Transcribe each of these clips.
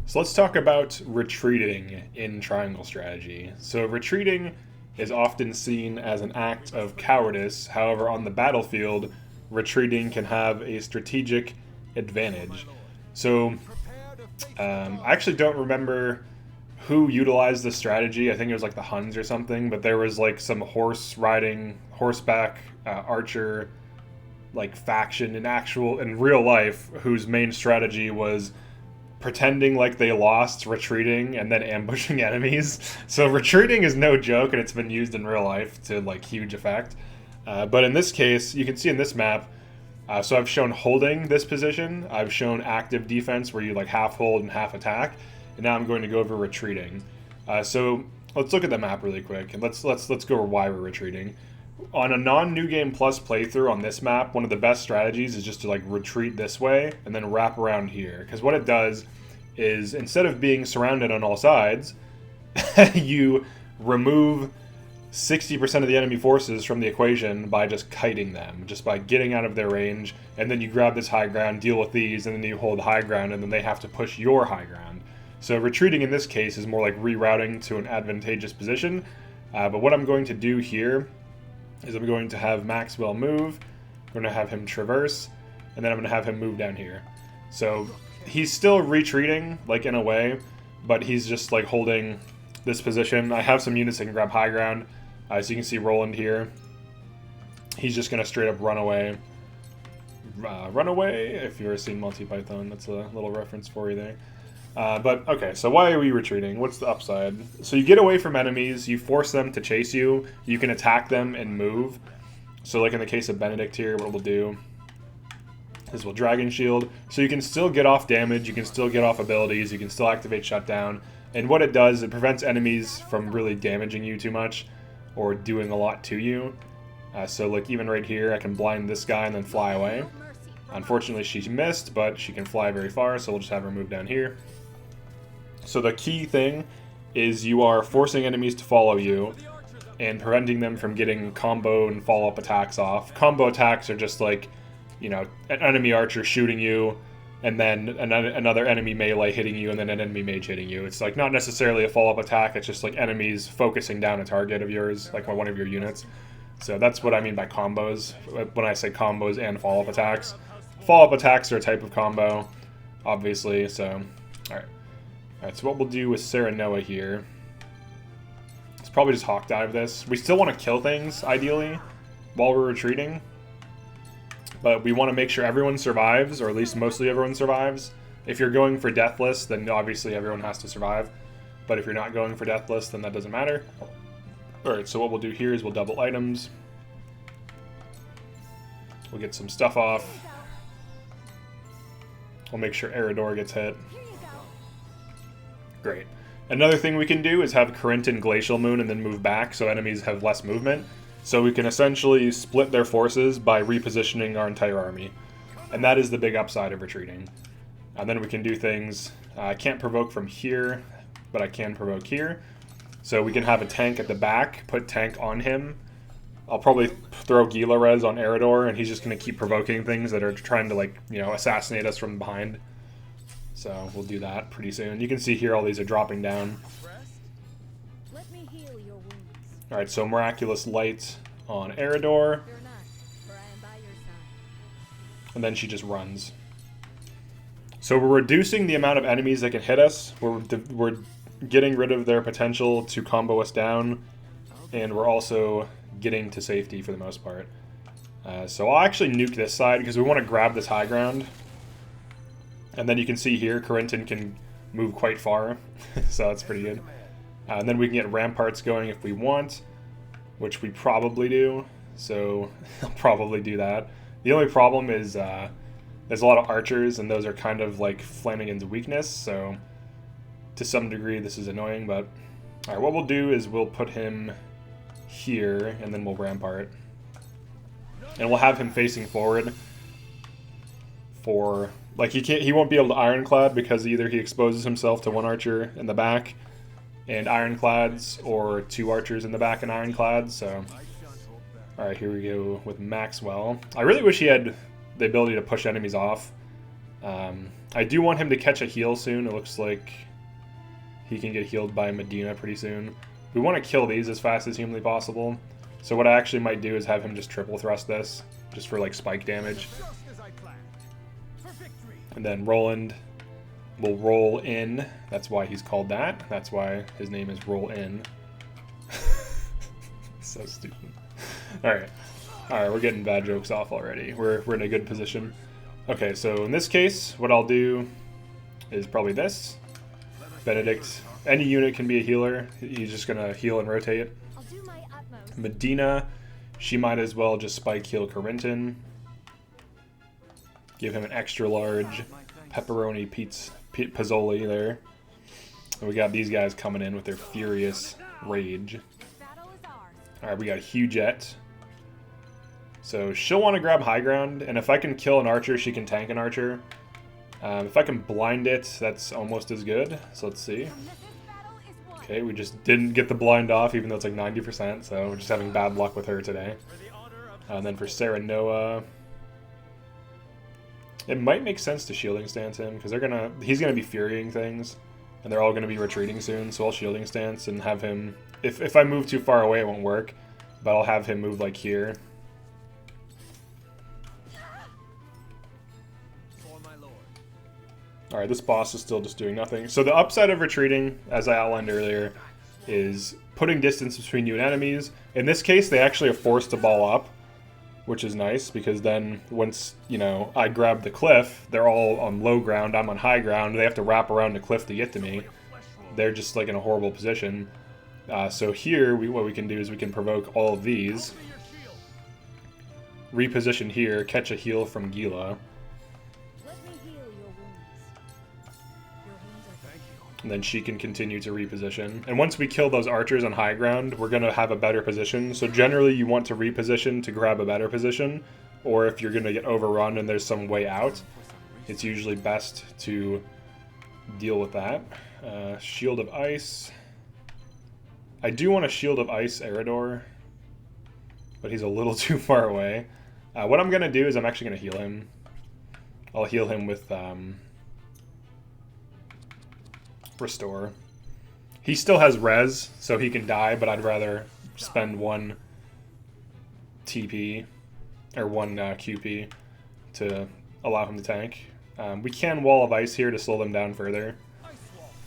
So let's talk about retreating in triangle strategy. So retreating is often seen as an act of cowardice. However, on the battlefield, retreating can have a strategic advantage. So I actually don't remember who utilized this strategy. I think it was like the Huns or something, but there was like some horseback archer like faction in real life whose main strategy was pretending like they lost, retreating, and then ambushing enemies. So retreating is no joke, and it's been used in real life to like huge effect. But in this case, you can see in this map, so I've shown holding this position, I've shown active defense where you like half hold and half attack, and now I'm going to go over retreating. So let's look at the map really quick, and let's go over why we're retreating. On a non-New Game Plus playthrough on this map, one of the best strategies is just to like retreat this way and then wrap around here. Because what it does is, instead of being surrounded on all sides, you remove 60% of the enemy forces from the equation by just kiting them, just by getting out of their range, and then you grab this high ground, deal with these, and then you hold high ground, and then they have to push your high ground. So retreating in this case is more like rerouting to an advantageous position. But what I'm going to do here is I'm going to have Maxwell move, I'm going to have him traverse, and then I'm going to have him move down here. So he's still retreating, like in a way, but he's just like holding this position. I have some units that can grab high ground, so you can see Roland here. He's just going to straight up run away. Run away, if you've ever seen Monty Python, that's a little reference for you there. But okay, so why are we retreating? What's the upside? So you get away from enemies, you force them to chase you, you can attack them and move. So like in the case of Benedict here, what we'll do is we'll Dragon Shield. So you can still get off damage, you can still get off abilities, you can still activate Shutdown. And what it does, it prevents enemies from really damaging you too much or doing a lot to you. So like even right here, I can blind this guy and then fly away. Unfortunately, she missed, but she can fly very far, so we'll just have her move down here. So the key thing is you are forcing enemies to follow you and preventing them from getting combo and follow-up attacks off. Combo attacks are just like, you know, an enemy archer shooting you, and then another enemy melee hitting you, and then an enemy mage hitting you. It's like not necessarily a follow-up attack, it's just like enemies focusing down a target of yours, like one of your units. So that's what I mean by combos, when I say combos and follow-up attacks. Follow-up attacks are a type of combo, obviously, so, alright. Alright, so what we'll do with Serenoa here is probably just Hawk Dive this. We still want to kill things, ideally, while we're retreating. But we want to make sure everyone survives, or at least mostly everyone survives. If you're going for Deathless, then obviously everyone has to survive. But if you're not going for Deathless, then that doesn't matter. Alright, so what we'll do here is we'll double items. We'll get some stuff off. We'll make sure Eredor gets hit. Great. Another thing we can do is have Corinton Glacial Moon and then move back so enemies have less movement. So we can essentially split their forces by repositioning our entire army. And that is the big upside of retreating. And then we can do things, I can't provoke from here, but I can provoke here. So we can have a tank at the back, put tank on him. I'll probably throw Gila Res on Eredor, and he's just going to keep provoking things that are trying to, like, you know, assassinate us from behind. So we'll do that pretty soon. You can see here all these are dropping down. Alright, so Miraculous Light on Eredor. And then she just runs. So we're reducing the amount of enemies that can hit us. We're getting rid of their potential to combo us down. And we're also getting to safety for the most part. So I'll actually nuke this side because we want to grab this high ground. And then you can see here, Corinton can move quite far, so that's pretty good. And then we can get ramparts going if we want, which we probably do, so I'll probably do that. The only problem is there's a lot of archers, and those are kind of like Flanagan's weakness, so to some degree this is annoying, but alright, what we'll do is we'll put him here, and then we'll rampart. And we'll have him facing forward for... Like, he won't be able to Ironclad because either he exposes himself to one archer in the back and Ironclads, or two archers in the back and Ironclads, so... Alright, here we go with Maxwell. I really wish he had the ability to push enemies off. I do want him to catch a heal soon. It looks like he can get healed by Medina pretty soon. We want to kill these as fast as humanly possible. So what I actually might do is have him just triple thrust this, just for like spike damage. And then Roland will roll in. That's why he's called that. That's why his name is Roll In. So stupid. Alright. Alright, we're getting bad jokes off already. We're in a good position. Okay, so in this case, what I'll do is probably this. Benedict. Any unit can be a healer. He's just going to heal and rotate. I'll do my utmost. Medina, she might as well just spike heal Corinton. Give him an extra large pepperoni pizzoli there. And we got these guys coming in with their furious rage. Battle is ours. Alright, we got Hugh Jet. So she'll want to grab high ground, and if I can kill an archer, she can tank an archer. If I can blind it, that's almost as good. So let's see. From this battle is won. Okay, we just didn't get the blind off, even though it's like 90%, so we're just having bad luck with her today. And then for Sarah Noah, it might make sense to shielding stance him, because he's gonna be furying things, and they're all gonna be retreating soon, so I'll shielding stance and have him, if I move too far away it won't work, but I'll have him move like here. Alright, this boss is still just doing nothing. So the upside of retreating, as I outlined earlier, is putting distance between you and enemies. In this case, they actually are forced to ball up, which is nice, because then once, you know, I grab the cliff, they're all on low ground, I'm on high ground, they have to wrap around the cliff to get to me. They're just like in a horrible position. So here, what we can do is we can provoke all of these. Reposition here, catch a heal from Gila. Let me heal your wounds. Your wounds are thank you. And then she can continue to reposition. And once we kill those archers on high ground, we're going to have a better position. So generally you want to reposition to grab a better position. Or if you're going to get overrun and there's some way out, it's usually best to deal with that. Shield of Ice. I do want a Shield of Ice Eridor, but he's a little too far away. What I'm going to do is I'm actually going to heal him. I'll heal him with Restore. He still has res, so he can die, but I'd rather spend one TP, or one QP, to allow him to tank. We can Wall of Ice here to slow them down further.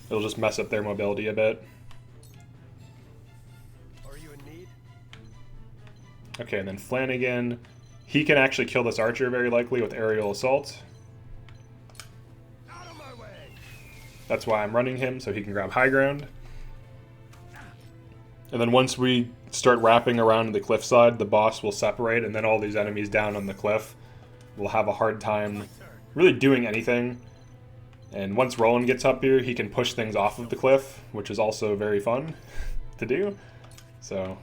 It'll just mess up their mobility a bit. Are you in need? Okay, and then Flanagan. He can actually kill this archer very likely with aerial assault. Out of my way. That's why I'm running him, so he can grab high ground. And then once we start wrapping around the cliffside, the boss will separate, and then all these enemies down on the cliff will have a hard time really doing anything. And once Roland gets up here, he can push things off of the cliff, which is also very fun to do. So,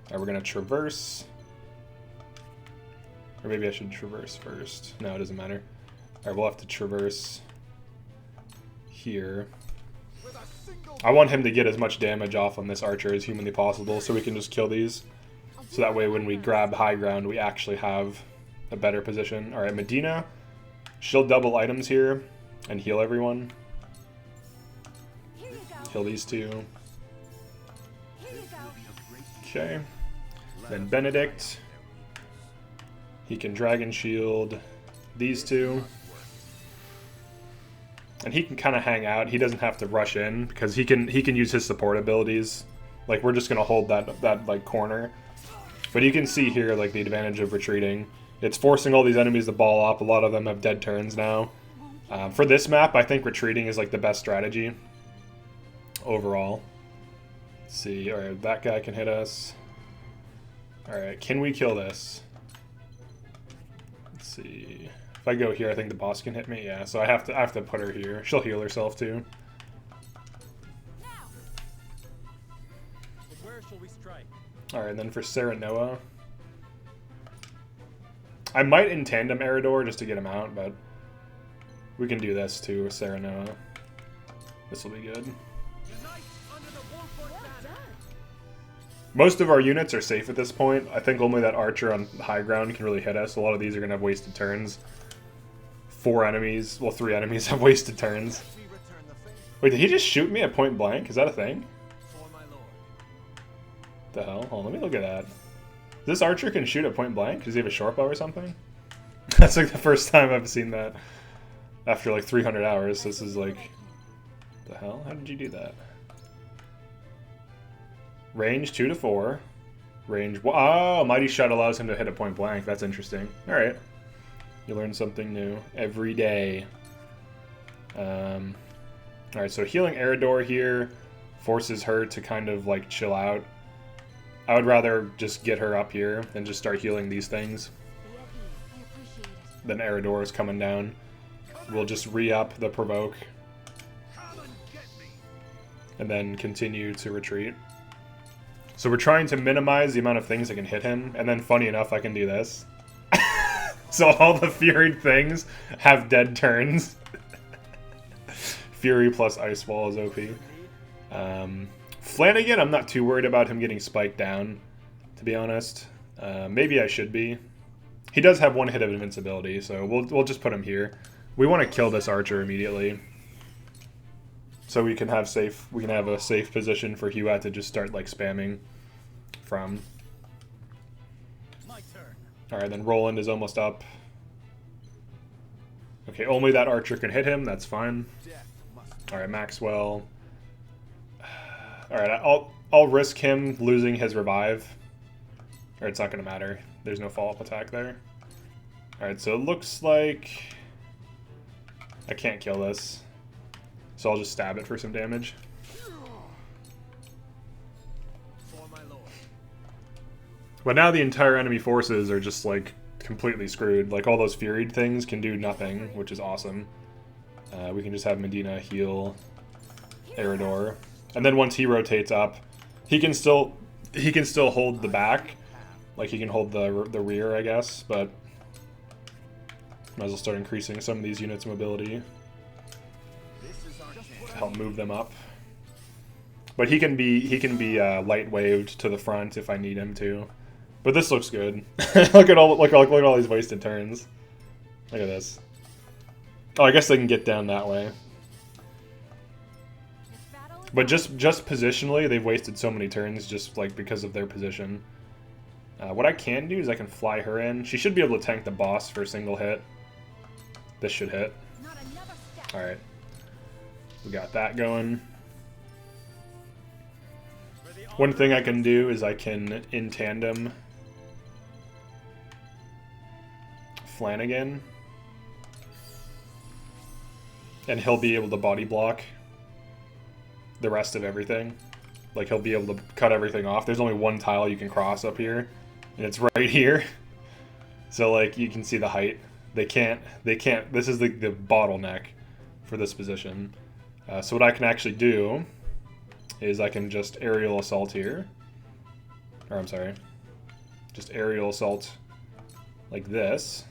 we're going to traverse. Or maybe I should traverse first. No, it doesn't matter. Alright, we'll have to traverse here. I want him to get as much damage off on this archer as humanly possible, so we can just kill these. So that way when we grab high ground, we actually have a better position. Alright, Medina. She'll double items here and heal everyone. Here you go. Kill these two. Here you go. Okay. Then Benedict. He can Dragon Shield these two. And he can kind of hang out. He doesn't have to rush in because he can use his support abilities. Like, we're just going to hold that like corner. But you can see here like the advantage of retreating. It's forcing all these enemies to ball up. A lot of them have dead turns now. For this map, I think retreating is like the best strategy overall. Let's see. Alright, that guy can hit us. Alright, can we kill this? Let's see. If I go here, I think the boss can hit me. Yeah, so I have to put her here. She'll heal herself too. Now. But where shall we strike? Alright, and then for Sarah Noah. I might in tandem Eridor just to get him out, but we can do this too with Sarah Noah. This will be good. Unite under the Warforged Well banner. done. Most of our units are safe at this point. I think only that archer on high ground can really hit us. A lot of these are going to have wasted turns. 4 enemies, well 3 enemies have wasted turns. We return the favor Wait, did he just shoot me at point blank? Is that a thing? for my lord. The hell? Hold on, let me look at that. This archer can shoot at point blank? Does he have a short bow or something? That's like the first time I've seen that. After like 300 hours, this is like... The hell? How did you do that? Range 2 to 4. Range... Oh, Mighty Shot allows him to hit at point blank. That's interesting. Alright. You learn something new every day. Alright, so healing Eridor here forces her to kind of like chill out. I would rather just get her up here and just start healing these things. I appreciate it. Then Eridor is coming down. We'll just re-up the provoke. And then continue to retreat. So we're trying to minimize the amount of things that can hit him. And then funny enough, I can do this. So all the Furied things have dead turns. Fury plus Ice Wall is OP. Flanagan, I'm not too worried about him getting spiked down, to be honest. Maybe I should be. He does have 1 hit of invincibility, so we'll just put him here. We want to kill this archer immediately, so we can have a safe position for Huat to just start like spamming from. My turn. All right, then Roland is almost up. Okay, only that archer can hit him. That's fine. Death must All right, Maxwell. All right, I'll risk him losing his revive. Or it's not going to matter. There's no follow-up attack there. All right, so it looks like I can't kill this. So I'll just stab it for some damage. for my lord. But now the entire enemy forces are just like completely screwed. Like all those Furied things can do nothing, which is awesome. We can just have Medina heal Eridor. And then once he rotates up, he can still hold the back, like he can hold the rear, I guess. But might as well start increasing some of these units' mobility to help move them up. But he can be light waved to the front if I need him to. But this looks good. look at all these wasted turns. Look at this. Oh, I guess they can get down that way. But just positionally, they've wasted so many turns just like because of their position. What I can do is I can fly her in. She should be able to tank the boss for a single hit. This should hit. Not another step. Alright. We got that going. One thing I can do is I can, in tandem, Flanagan. And he'll be able to body block the rest of everything. Like, he'll be able to cut everything off. There's only 1 tile you can cross up here, and it's right here. So, like, you can see the height. They can't, this is the bottleneck for this position. So what I can actually do is I can just aerial assault here. Or, I'm sorry. Just aerial assault like this.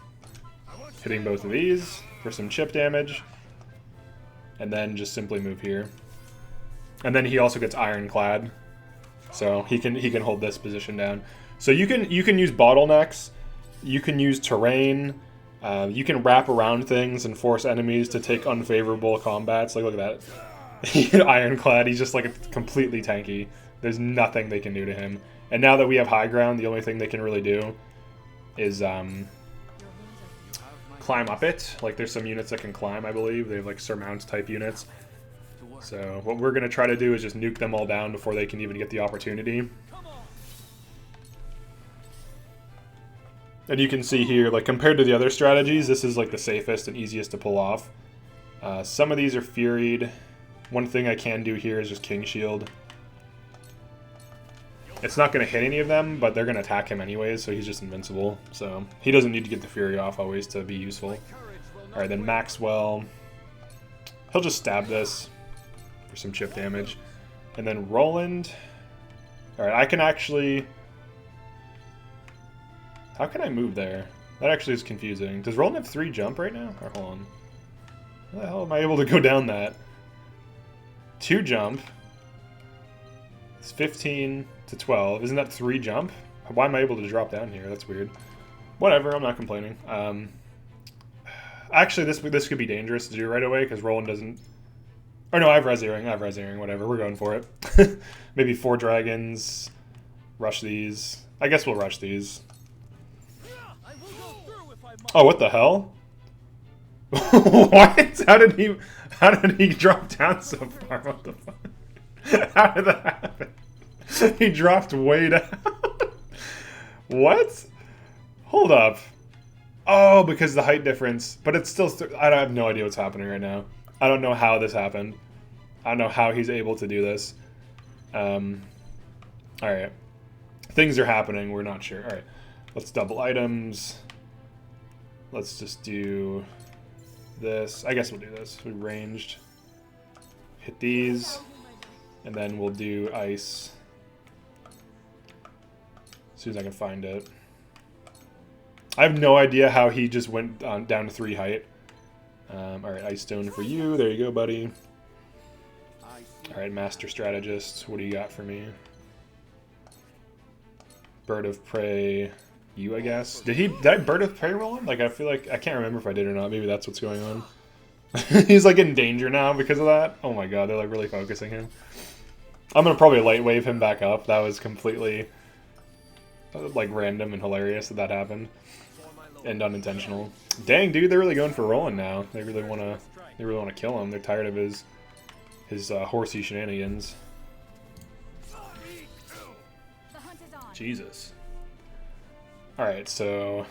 Hitting both of these for some chip damage. And then just simply move here. And then he also gets ironclad, so he can hold this position down. So you can use bottlenecks, you can use terrain, you can wrap around things and force enemies to take unfavorable combats. Like look at that, ironclad. He's just like completely tanky. There's nothing they can do to him. And now that we have high ground, the only thing they can really do is climb up it. Like there's some units that can climb, I believe. They have like surmount type units. So what we're going to try to do is just nuke them all down before they can even get the opportunity. And you can see here, like compared to the other strategies, this is like the safest and easiest to pull off. Some of these are Furied. One thing I can do here is just King Shield. It's not going to hit any of them, but they're going to attack him anyways, so he's just invincible. So he doesn't need to get the Fury off always to be useful. Alright, then Maxwell. He'll just stab this for some chip damage. And then Roland. Alright, I can actually... How can I move there? That actually is confusing. Does Roland have 3 jump right now? Or hold on. How the hell am I able to go down that? 2 jump. It's 15 to 12. Isn't that 3 jump? Why am I able to drop down here? That's weird. Whatever, I'm not complaining. Actually, this could be dangerous to do right away because Roland doesn't. Oh no, I have Res Earring. Whatever, we're going for it. Maybe 4 dragons. Rush these. I guess we'll rush these. I will go through if I must. Oh, what the hell? What? How did he drop down so far? What the fuck? How did that happen? He dropped way down. What? Hold up. Oh, because the height difference. But it's still... I have no idea what's happening right now. I don't know how this happened. I don't know how he's able to do this. Alright. Things are happening. We're not sure. Alright. Let's double items. Let's just do this. I guess we'll do this. We ranged. Hit these. And then we'll do ice. As soon as I can find it. I have no idea how he just went down to 3 height. Alright, Ice Stone for you. There you go, buddy. Alright, Master Strategist. What do you got for me? Bird of Prey. You, I guess. Did I Bird of Prey roll him? Like, I feel like... I can't remember if I did or not. Maybe that's what's going on. He's, like, in danger now because of that. Oh my god, they're, like, really focusing him. I'm gonna probably light wave him back up. That was completely... like, random and hilarious that happened. And unintentional. Dang, dude, they're really going for Roland now. They really wanna kill him. They're tired of his horsey shenanigans. The hunt is on. Jesus. Alright, so...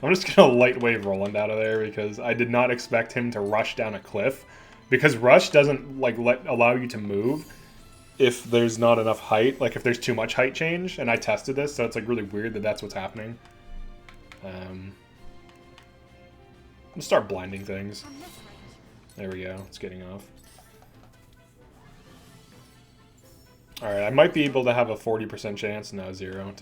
I'm just gonna light wave Roland out of there because I did not expect him to rush down a cliff. Because rush doesn't, like, allow you to move if there's not enough height. Like, if there's too much height change. And I tested this, so it's, like, really weird that that's what's happening. We'll start blinding things. On this range. There we go. It's getting off. Alright, I might be able to have a 40% chance, no, 0,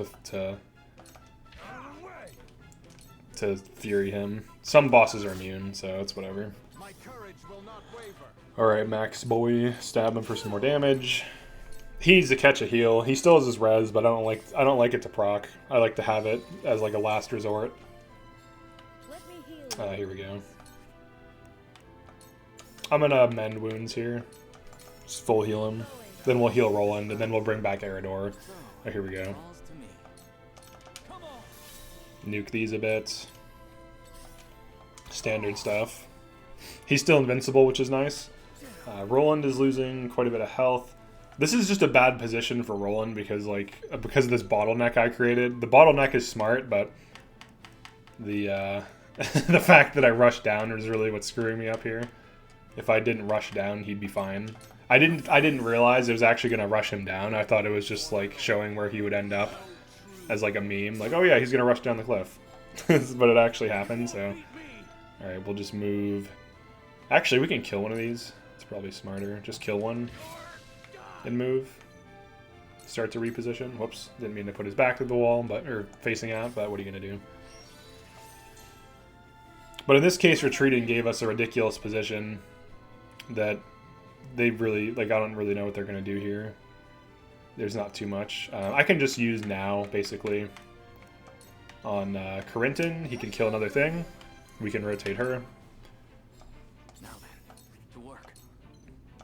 to Fury him. Some bosses are immune, so it's whatever. My courage will not waver. Alright, Max Boy, stab him for some more damage. He needs to catch a heal. He still has his res, but I don't like it to proc. I like to have it as like a last resort. Let me heal. Here we go. I'm gonna mend wounds here. Just full heal him. Then we'll heal Roland, and then we'll bring back Eridor. Oh, here we go. Come on. Nuke these a bit. Standard stuff. He's still invincible, which is nice. Roland is losing quite a bit of health. This is just a bad position for Roland because because of this bottleneck I created. The bottleneck is smart, but the the fact that I rushed down is really what's screwing me up here. If I didn't rush down, he'd be fine. I didn't realize it was actually gonna rush him down. I thought it was just like showing where he would end up as like a meme. Like, oh yeah, he's gonna rush down the cliff. But it actually happened, so. Alright, we'll just move. Actually, we can kill one of these. It's probably smarter. Just kill one and move. Start to reposition. Whoops, didn't mean to put his back to the wall, or facing out, but what are you gonna do? But in this case, retreating gave us a ridiculous position that they really, I don't really know what they're gonna do here. There's not too much. I can just use now, basically, on Corinton. He can kill another thing. We can rotate her. Now then, to work.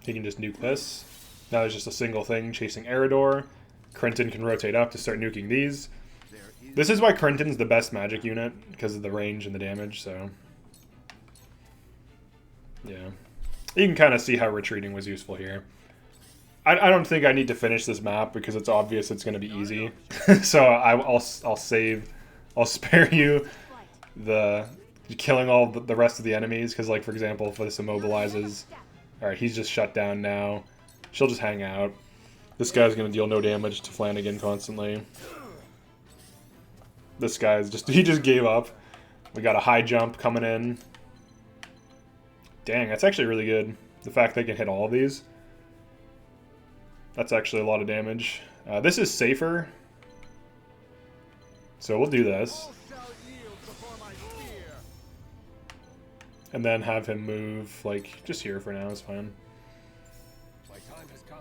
He can just nuke this. Now there's just a single thing chasing Eridor. Corinton can rotate up to start nuking these. This is why Corinton's the best magic unit, because of the range and the damage, so... yeah. You can kind of see how retreating was useful here. I don't think I need to finish this map, because it's obvious it's going to be easy. So I'll spare you the killing all the rest of the enemies, because, like, for example, if this immobilizes... Alright, he's just shut down now. She'll just hang out. This guy's going to deal no damage to Flanagan constantly. This guy's he just gave up. We got a high jump coming in. Dang, that's actually really good. The fact they can hit all of these. That's actually a lot of damage. This is safer. So we'll do this. And then have him move, like, just here for now is fine. My time has come.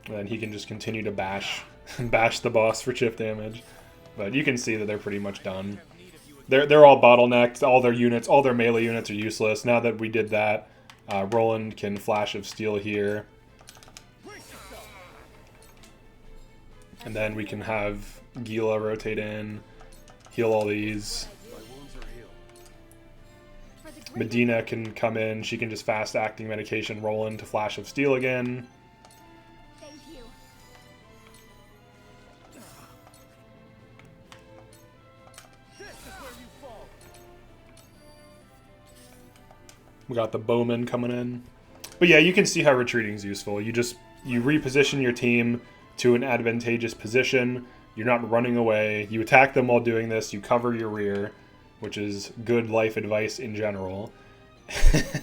And then he can just continue to bash the boss for chip damage. But you can see that they're pretty much done. Have need of you they're all bottlenecked. All their units, all their melee units are useless. Now that we did that, Roland can Flash of Steel here. And then we can have Gila rotate in, heal all these. My wounds are healed. For the greater Medina can come in. She can just fast acting medication Roland to Flash of Steel again. thank you. This is where you fall. We got the Bowman coming in. But yeah, you can see how retreating is useful. You reposition your team to an advantageous position. You're not running away. You attack them while doing this. You cover your rear, which is good life advice in general.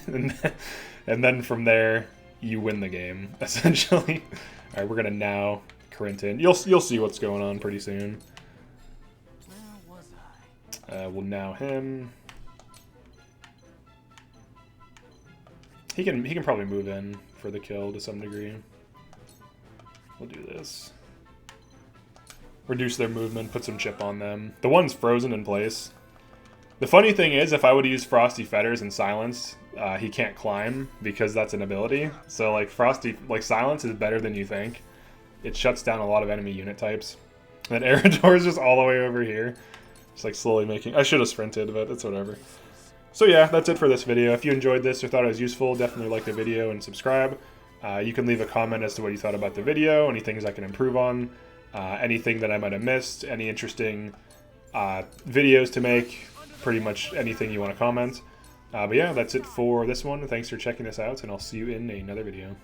and then from there, you win the game, essentially. All right, we're going to now Corinton. You'll see what's going on pretty soon. Where was I? We'll now him. He can probably move in for the kill to some degree. We'll do this. Reduce their movement, put some chip on them. The one's frozen in place. The funny thing is, if I would use Frosty Fetters and Silence, he can't climb because that's an ability. So like Silence is better than you think. It shuts down a lot of enemy unit types. And then Eridor is just all the way over here. Just like slowly making... I should have sprinted, but it's whatever. So yeah, that's it for this video. If you enjoyed this or thought it was useful, definitely like the video and subscribe. You can leave a comment as to what you thought about the video, any things I can improve on, anything that I might have missed, any interesting videos to make, pretty much anything you want to comment. But yeah, that's it for this one. Thanks for checking this out, and I'll see you in another video.